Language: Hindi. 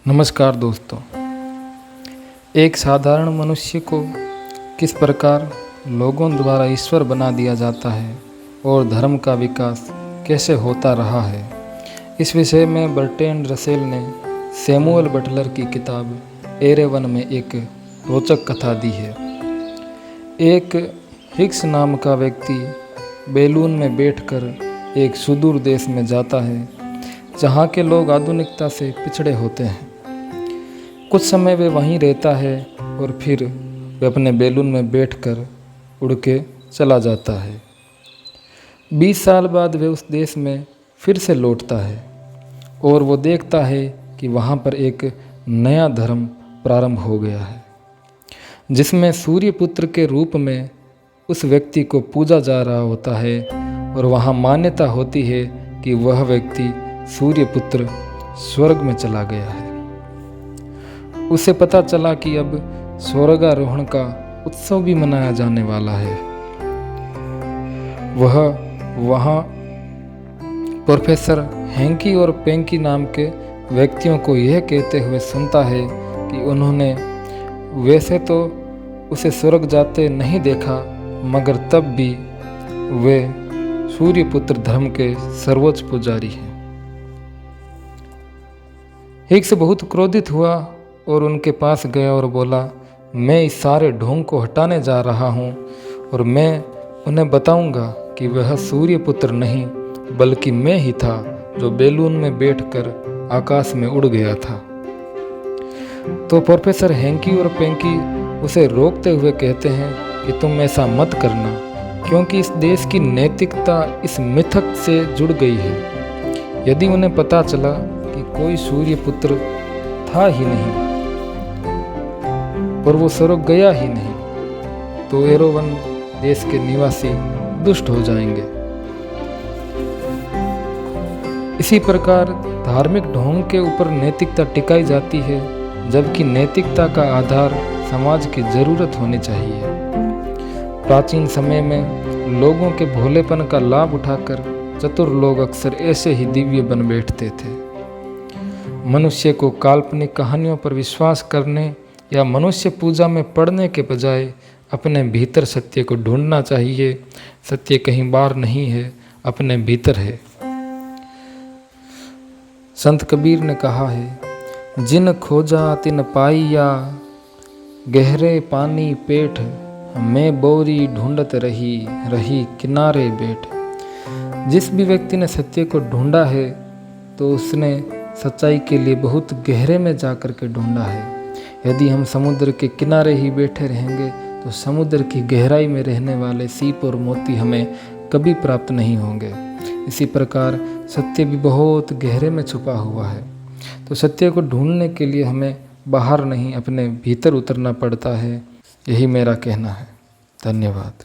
नमस्कार दोस्तों। एक साधारण मनुष्य को किस प्रकार लोगों द्वारा ईश्वर बना दिया जाता है और धर्म का विकास कैसे होता रहा है, इस विषय में बर्ट्रैंड रसेल ने सैमुअल बटलर की किताब एरेवन में एक रोचक कथा दी है। एक हिक्स नाम का व्यक्ति बैलून में बैठकर एक सुदूर देश में जाता है जहाँ के लोग आधुनिकता से पिछड़े होते हैं। कुछ समय वे वहीं रहता है और फिर वे अपने बैलून में बैठकर उड़ के चला जाता है। 20 साल बाद वे उस देश में फिर से लौटता है और वो देखता है कि वहाँ पर एक नया धर्म प्रारंभ हो गया है जिसमें सूर्य पुत्र के रूप में उस व्यक्ति को पूजा जा रहा होता है और वहाँ मान्यता होती है कि वह व्यक्ति सूर्य पुत्र स्वर्ग में चला गया है। उसे पता चला कि अब स्वर्गारोहण का उत्सव भी मनाया जाने वाला है। वह वहाँ प्रोफेसर हैंकी और पेंकी नाम के व्यक्तियों को यह कहते हुए सुनता है कि उन्होंने वैसे तो उसे स्वर्ग जाते नहीं देखा, मगर तब भी वे सूर्यपुत्र धर्म के सर्वोच्च पुजारी हैं। हिक्स बहुत क्रोधित हुआ और उनके पास गया और बोला, मैं इस सारे ढोंग को हटाने जा रहा हूँ और मैं उन्हें बताऊँगा कि वह सूर्यपुत्र नहीं बल्कि मैं ही था जो बैलून में बैठकर आकाश में उड़ गया था। तो प्रोफेसर हैंकी और पेंकी उसे रोकते हुए कहते हैं कि तुम ऐसा मत करना, क्योंकि इस देश की नैतिकता इस मिथक से जुड़ गई है। यदि उन्हें पता चला कि कोई सूर्यपुत्र था ही नहीं और वो स्वर्ग गया ही नहीं, तो एरेवन देश के निवासी दुष्ट हो जाएंगे। इसी प्रकार धार्मिक ढोंग के ऊपर नैतिकता टिकाई जाती है, जबकि नैतिकता का आधार समाज की जरूरत होनी चाहिए। प्राचीन समय में लोगों के भोलेपन का लाभ उठाकर चतुर लोग अक्सर ऐसे ही दिव्य बन बैठते थे। मनुष्य को काल्पनिक कहानियों पर विश्वास करने या मनुष्य पूजा में पड़ने के बजाय अपने भीतर सत्य को ढूंढना चाहिए। सत्य कहीं बाहर नहीं है, अपने भीतर है। संत कबीर ने कहा है, जिन खोजा तिन पाइया, गहरे पानी पेठ, मैं बोरी ढूंढत रही रही किनारे बैठ। जिस भी व्यक्ति ने सत्य को ढूंढा है तो उसने सच्चाई के लिए बहुत गहरे में जाकर के ढूंढा है। यदि हम समुद्र के किनारे ही बैठे रहेंगे तो समुद्र की गहराई में रहने वाले सीप और मोती हमें कभी प्राप्त नहीं होंगे। इसी प्रकार सत्य भी बहुत गहरे में छुपा हुआ है। तो सत्य को ढूंढने के लिए हमें बाहर नहीं, अपने भीतर उतरना पड़ता है। यही मेरा कहना है। धन्यवाद।